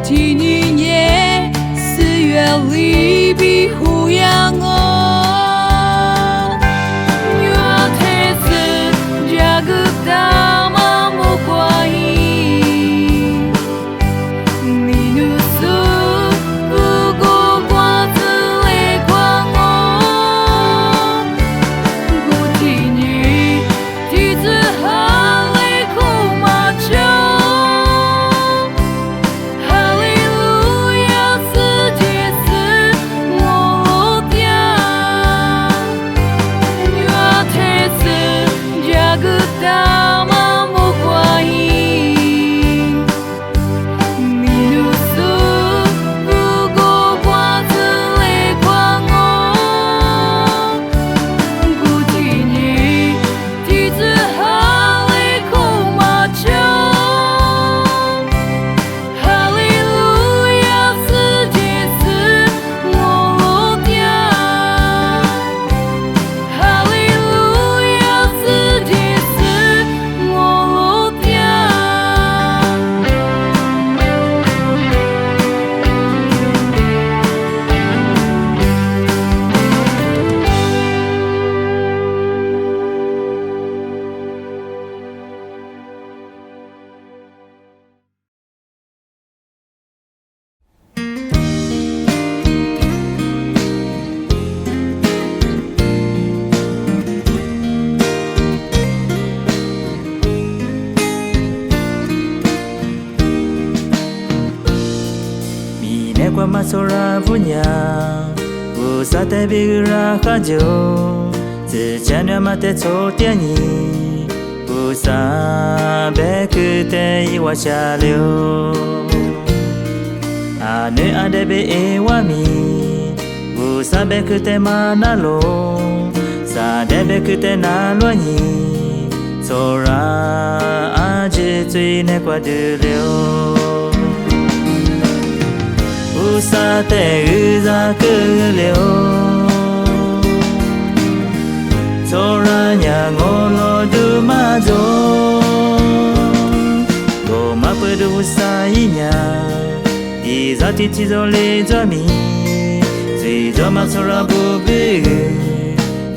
体你也四月里比胡杨哦，月天是这个大马木瓜伊，你努苏不过瓜子来光哦，不提你提子哈来苦马球。Kwa masora punya Usate bigira khajo Zichanya mate chotiani Usa bekute iwasha leo Ane adebe ewami Usa bekute manalo Sa debekute nalwani Sora aje tsui ne kwa duleo Usa te uza ke leo Sora nya ngolo du ma zo Go ma pe du sa inya Iza ti ti zo le zo mi Zui zo ma sora bu bu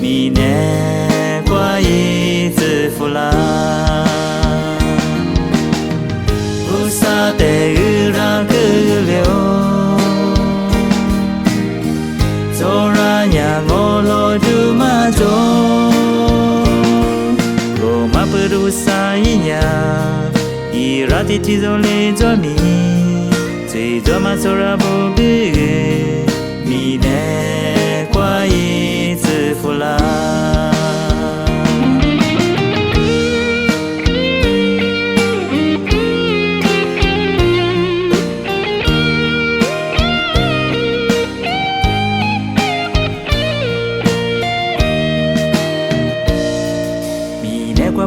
Mi ne kwa yi zi fu la Usa te uza ke leo Sora nya ngolo du ma zo Go ma peru sa inya Irati ti zo le zo mi Zui zo ma sora bu bu Mi ne kwa yi zi fu la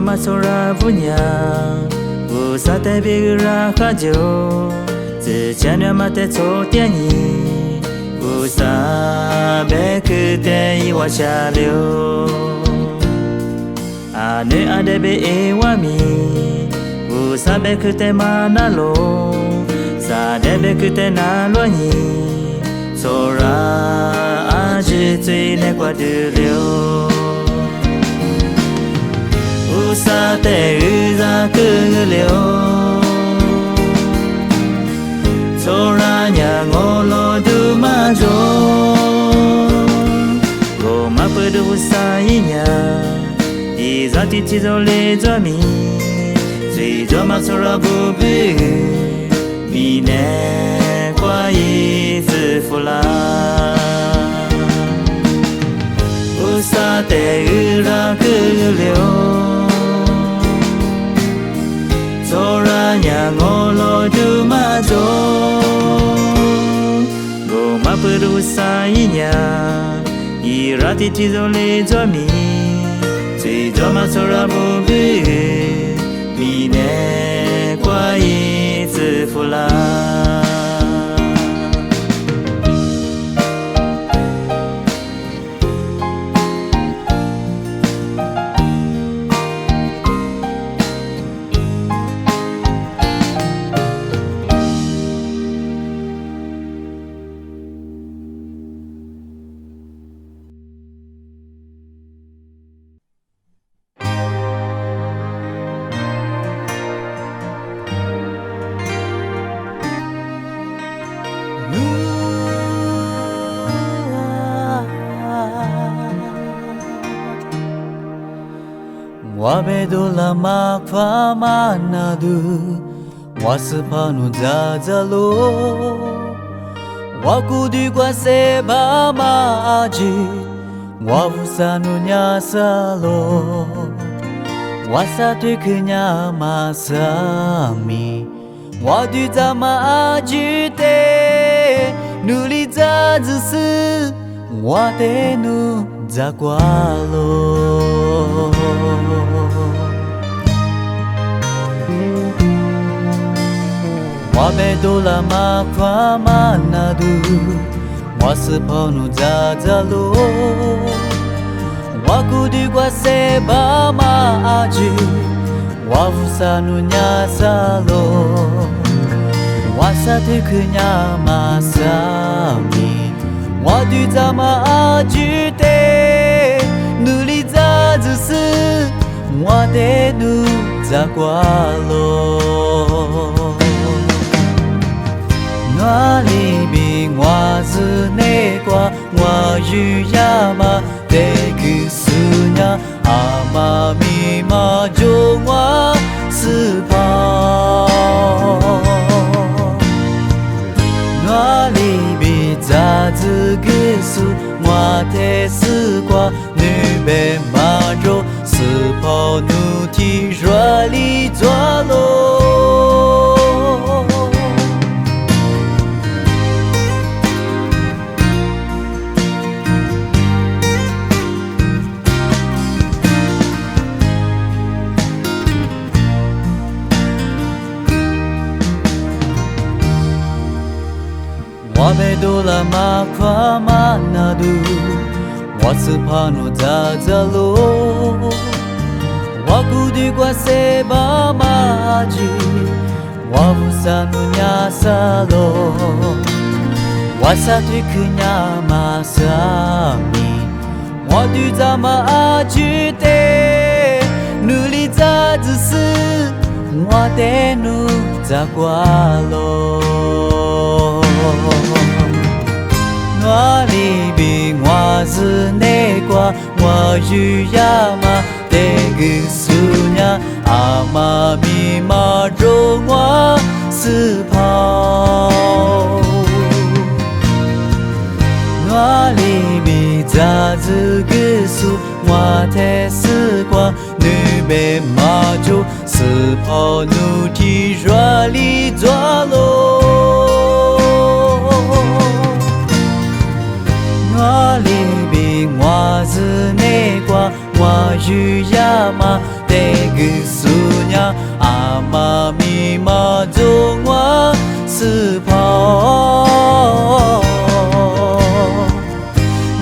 Masora punya Usate bigira khajo Zichanya mate chotiani Usa bekute iwasha leo Ane adebe ewami Usa bekute manalo Sa debekute nalwani Sora aje tsui ne kwa duleo Usa te uza ke leo Sora nya ngolo du ma zo Go ma pe du sa inya Iza ti ti zo le zo mi Zui zo ma sora bu bu Mi ne kwa yi zi fu la Usa te uza ke leo Sora nya ngolo du ma zo Go ma peru sa inya Irati ti zo le zo mi Zui zo ma sora bu bu Mi ne kwa yi zi fu la 我被多了马夸马那度，我是怕努扎扎罗，我孤独过塞巴马阿吉，我无萨努亚萨罗，我萨对克亚马萨米，我对扎马阿吉的努力扎子斯，我的努扎瓜罗。我被多了马夸马那度，我是跑努扎扎路，我孤独过塞巴马阿吉，我无萨努亚萨罗，我萨特克亚马萨米，我对扎马阿吉的努力扎子斯，我的努扎瓜罗。我里边我是那个我与亚麻的个思念，阿妈咪妈就我是跑。我里边杂志个是我的时光，女被马肉是跑努提热里做咯。我被多了马夸马那度，我是怕努扎扎路，我孤独过塞巴马阿吉，我无萨努亚萨罗，我萨对克亚马萨米，我对扎马阿吉的努力扎子斯，我的努扎瓜罗。我里边我是那个我与亚麻的个思念，阿妈咪妈肉我是跑。我里边杂志个书我的时光，女被马就是跑努提热里做咯。我里边我是那个我与亚麻的个思念，阿妈咪妈就我是跑。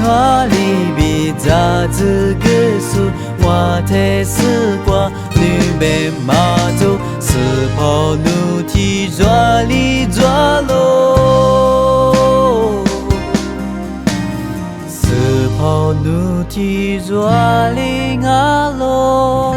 我里边杂志个书我的时光，女被马就是跑努提热里做咯。跑努提做里阿罗。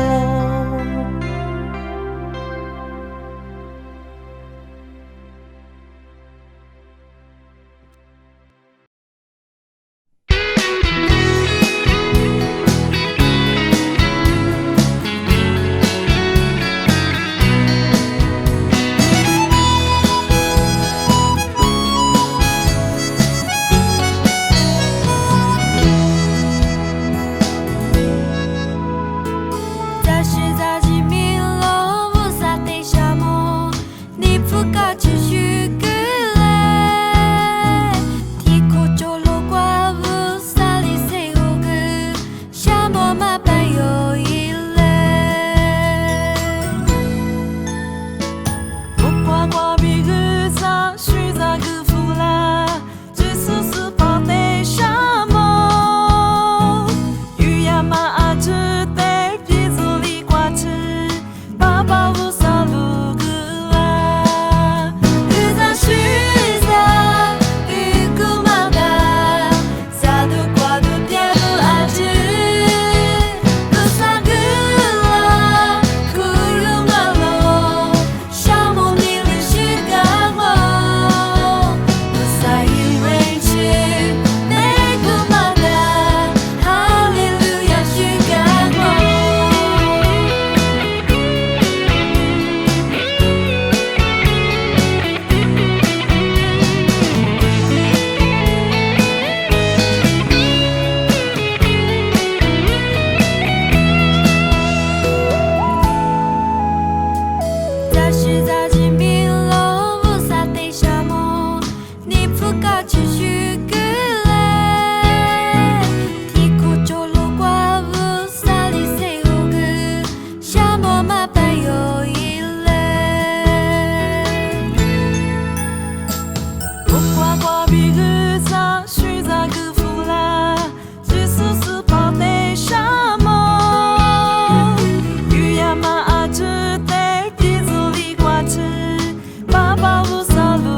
quoi bigu ça suis à que foula juste se parler chameau yama a tu te disoli quoi tu papa vous salut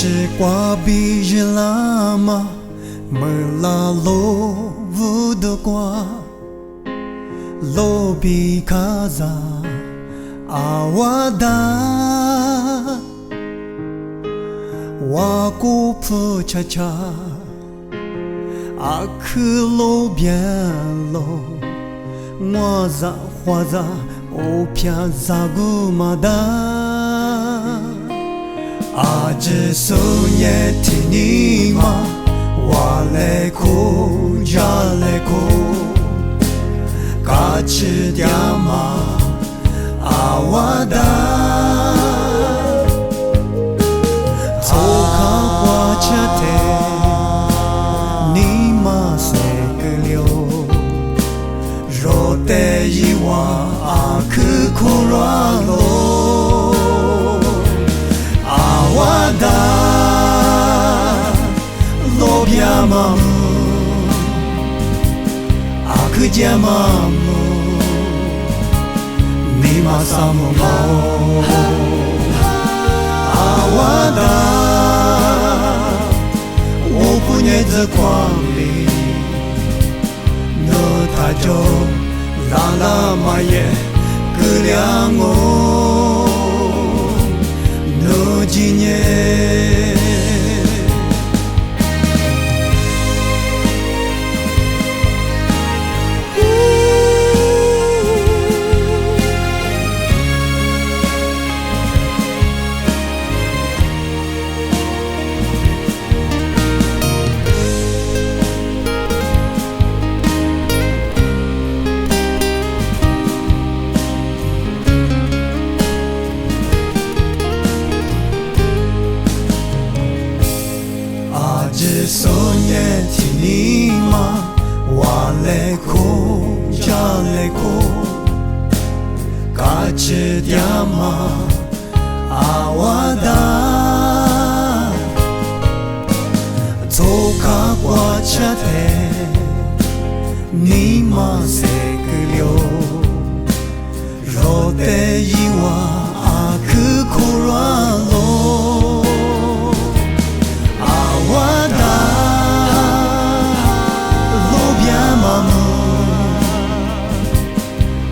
只挂比日拉嘛，没拉罗乌的挂，罗比卡扎阿瓦达，瓦古普恰恰，阿克罗边罗，我za花za，欧偏扎古马达。आज सोये थिनी मा वाले को जाले को काच द्यामा आवादा थोका वाचते नीमा से कलियो रोते यीवा आँख खुरालो Wada Lobiamamu Akujamamu Nimasamu Awada Wopunyeze kwambi No tajo Lala maye Kulyango Dzinie Sogne tinima waleko jaleko kache diama awada toka kwachate nima seklyo rote yiwa akukuralo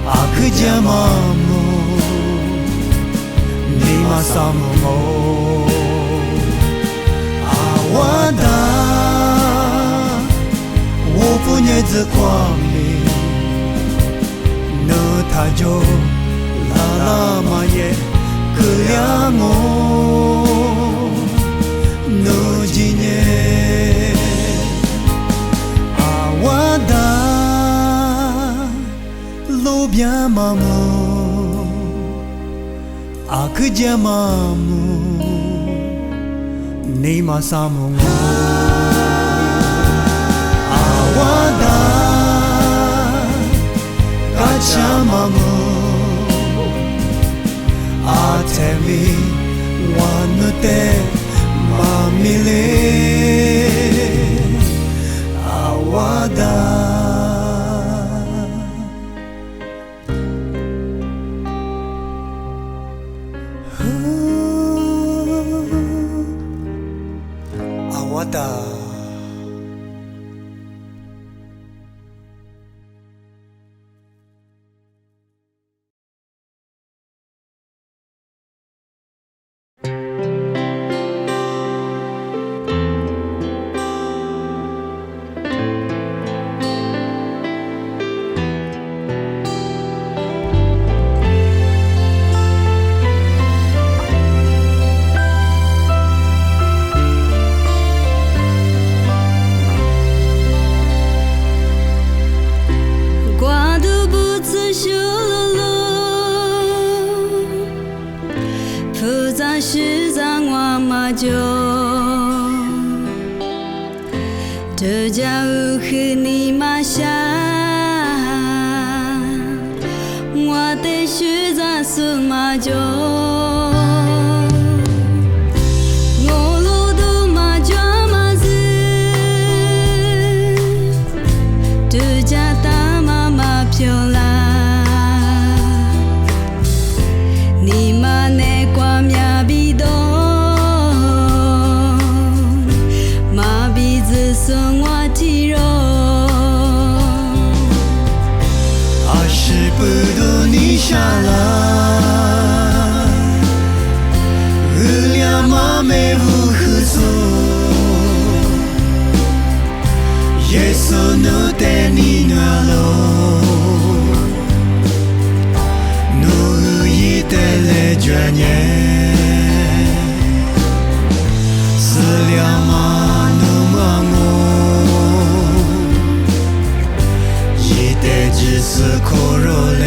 Akujamamu Nimasamu Awada Wopunyeze kwambi No tajo Lala maye Kulyango No jinye Awada Lobiamamu Akujamamu Nimasamu Awada Kachamamu Atemi Wanute Mamile Awada Awada是让我马就，这家务和你马下，我的是让苏马就。你妈那挂苗比多。体肉。是不度你下来，日亮马没无合作，耶稣努带你暖喽，努一带来眷念，思量马努马我，一带只是可肉嘞。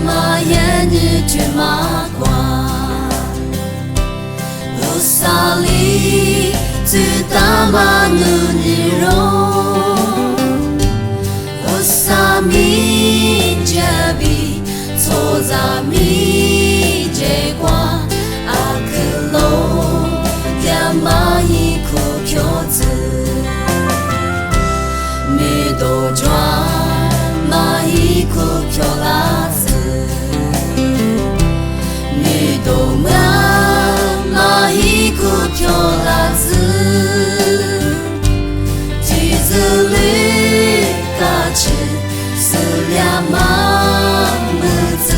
马眼日去马光，乌萨里只大马努尼容，乌萨米加比错杂米结瓜阿克隆亚马伊库乔子，米多抓马伊库乔拉子。马伊库飘拉子，梯子里嘎吱，四两马木子，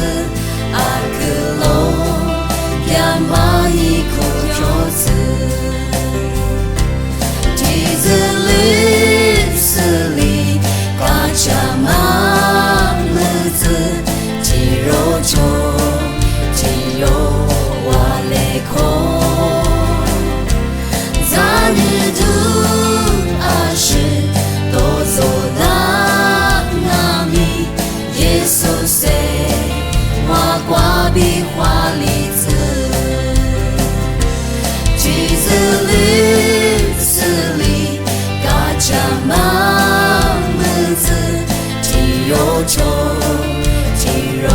阿克隆呀马伊库飘子，梯子里四里嘎吱马木子，鸡肉球。有瓦雷空，咱日度阿是多走那那米，耶稣谁瓦瓜比花梨子，橘子里四里嘎嚓马木子，提有虫提肉。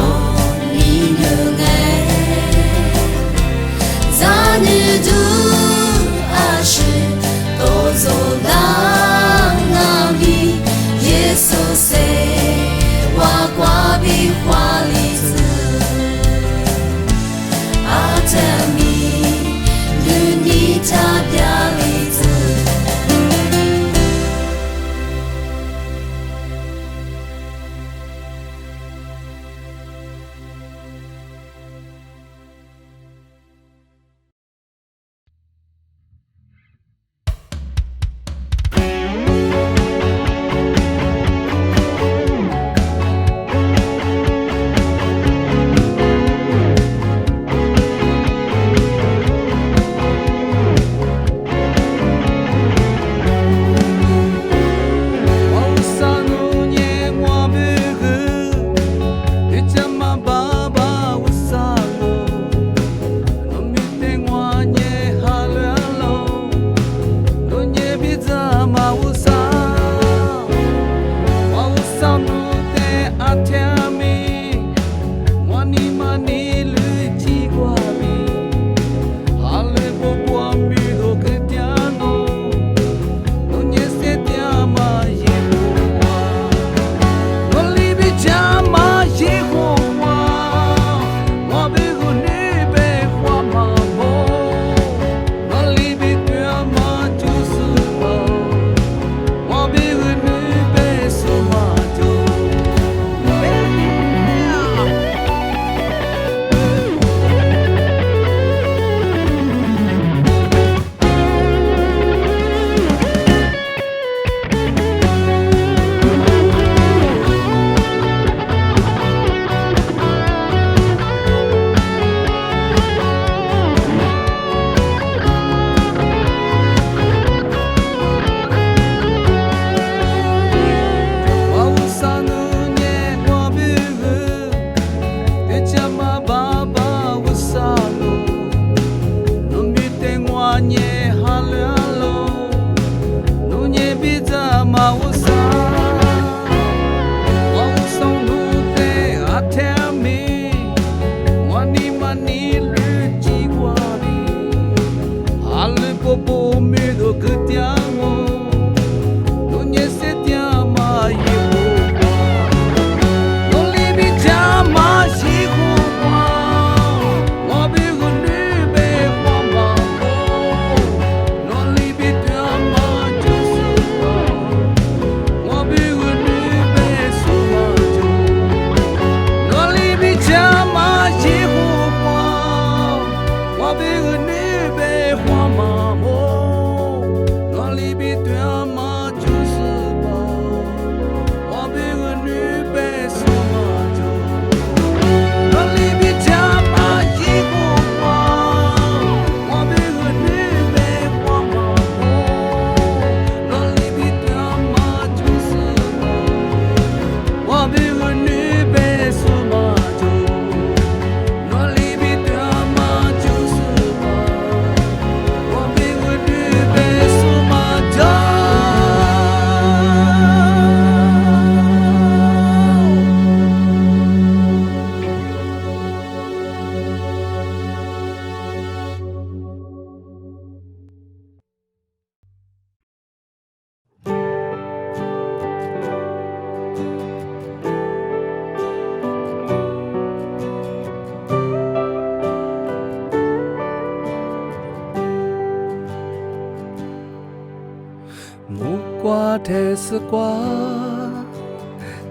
铁丝瓜，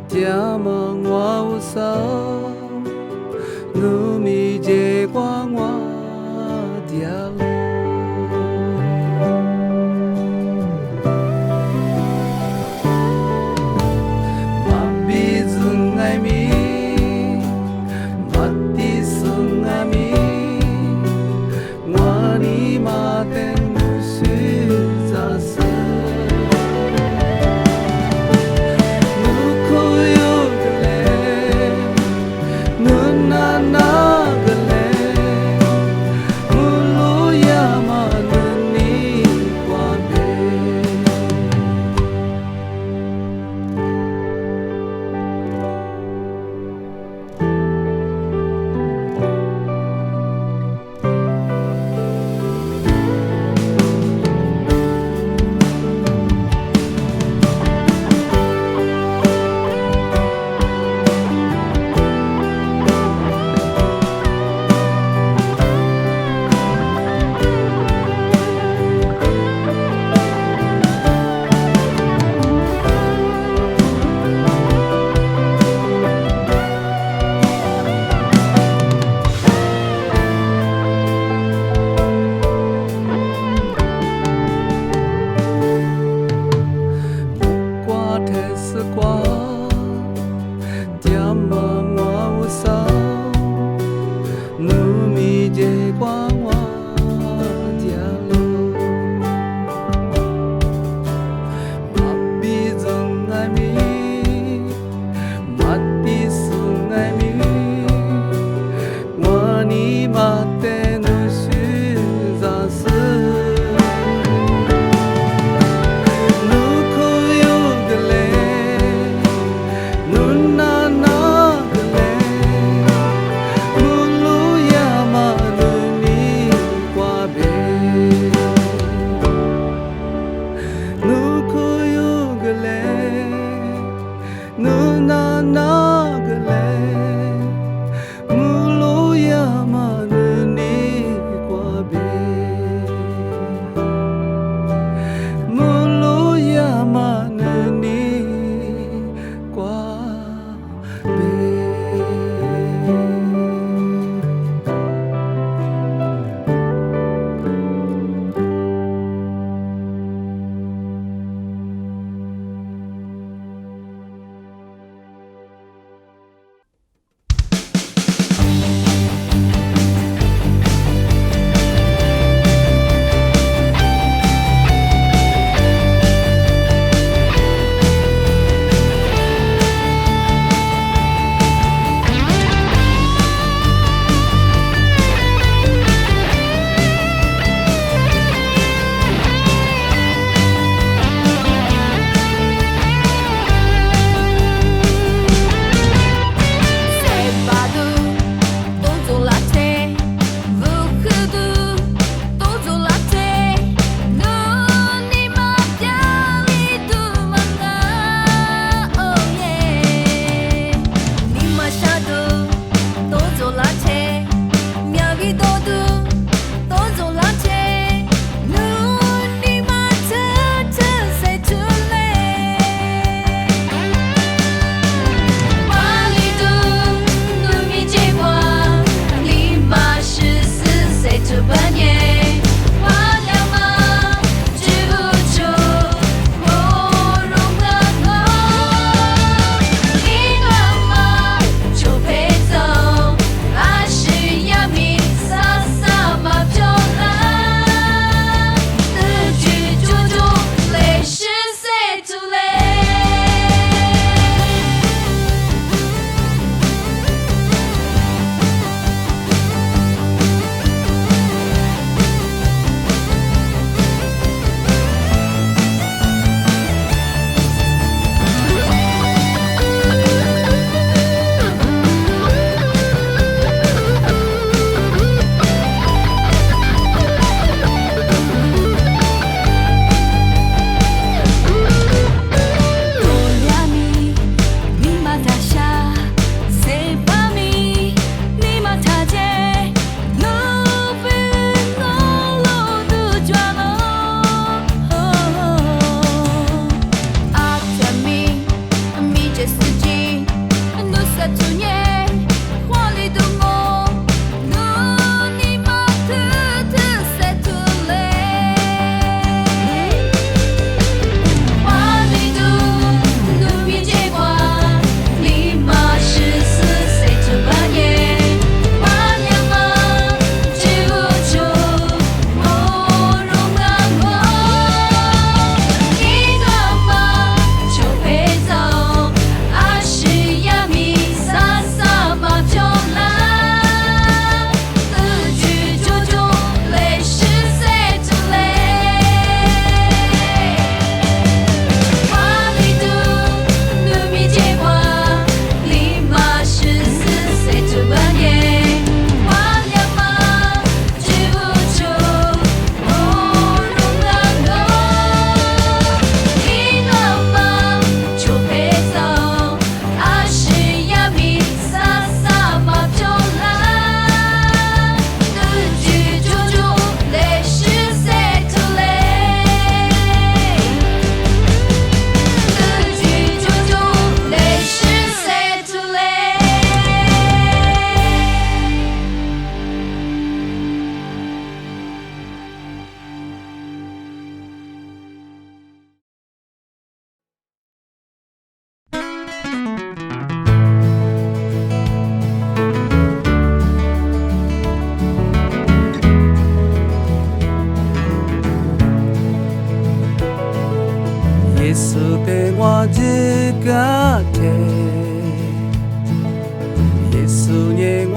这么我有手，努米这瓜我掉落。马比子爱米，马蒂斯爱米，我尼马登不是杂色。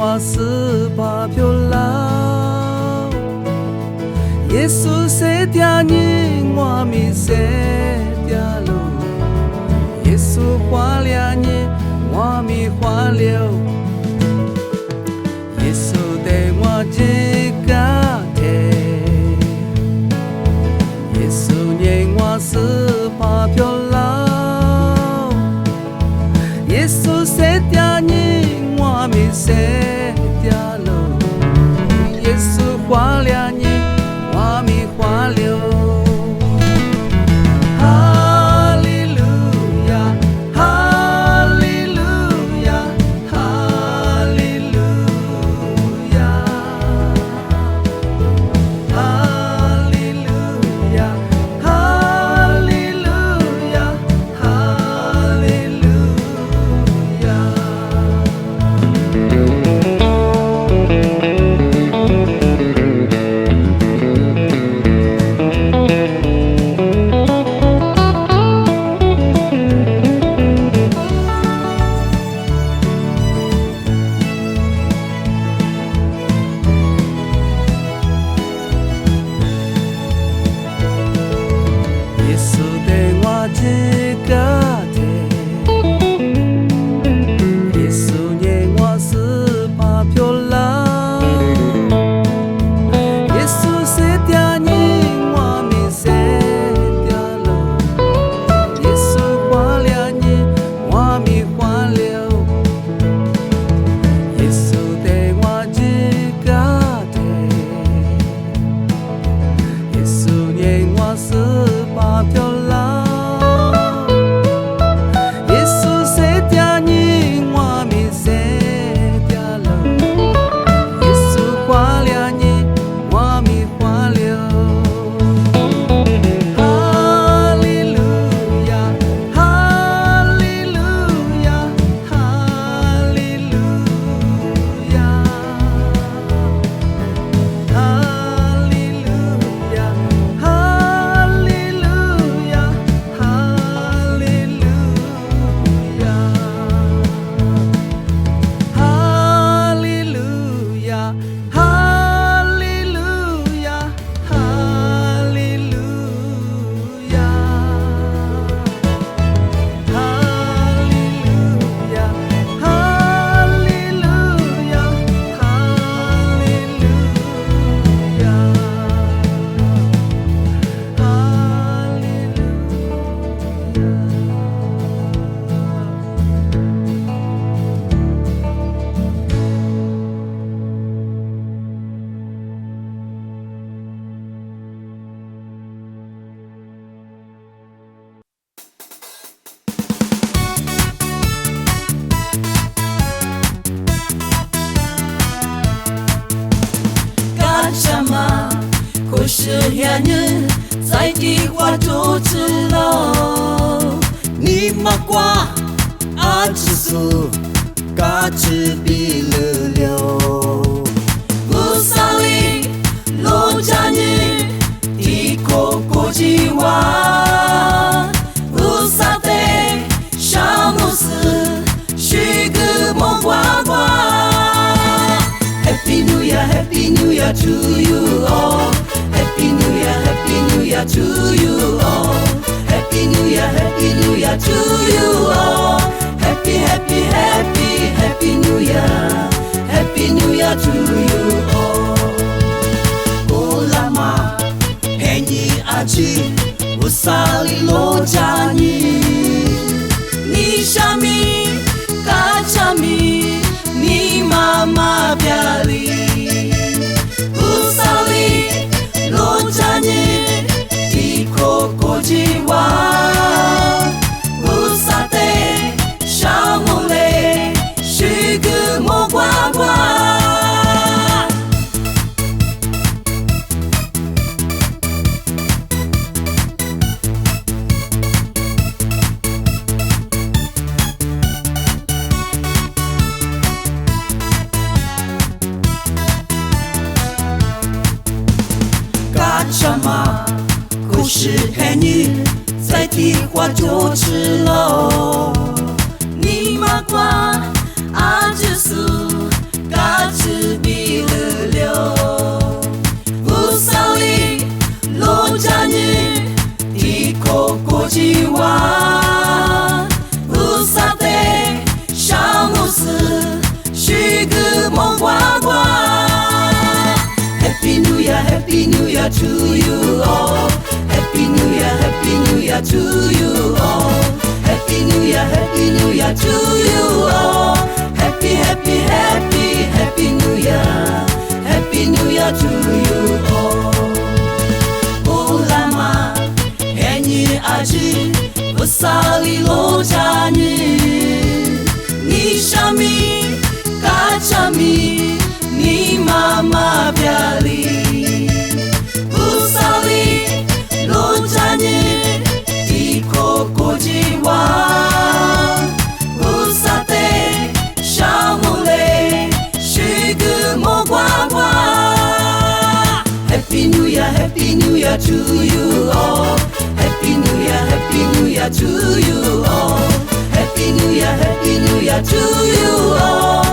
我是把漂老，耶稣是条你我咪是条路，耶稣花了你我咪花了，耶稣对我一个天，耶稣念我是把漂老，耶稣是条你我咪是条路，耶稣花了你我咪花了。可是遐人在地话都知道，你马瓜阿支苏嘎支比了了，乌萨里罗加尼地口国际哇，乌萨德沙姆斯许个莫瓜瓜 ，Happy New Year, Happy New Year to you all. Happy New Year to you all. Happy New Year to you all. Happy, happy, happy, happy New Year. Happy New Year to you all. Olama, penyi aji, usali lojani. Ni shami, kachami, ni mama biali. Usali lojani iko kojiwa usate shamole shigu mogwagwa故事陪你在地话就吃了，你马瓜阿支苏嘎 Year to you all. Happy New Year to you all. Happy New Year to you all. Happy, happy, happy, happy New Year. Happy New Year to you all. Ulama, henyi aji, usali lojani. Nishami, kachami, ni mama byali. Usali lojani, ikokojiwa. Usate, shamule, shigumogwawa. Happy New Year to you all. Happy New Year to you all. Happy New Year to you all.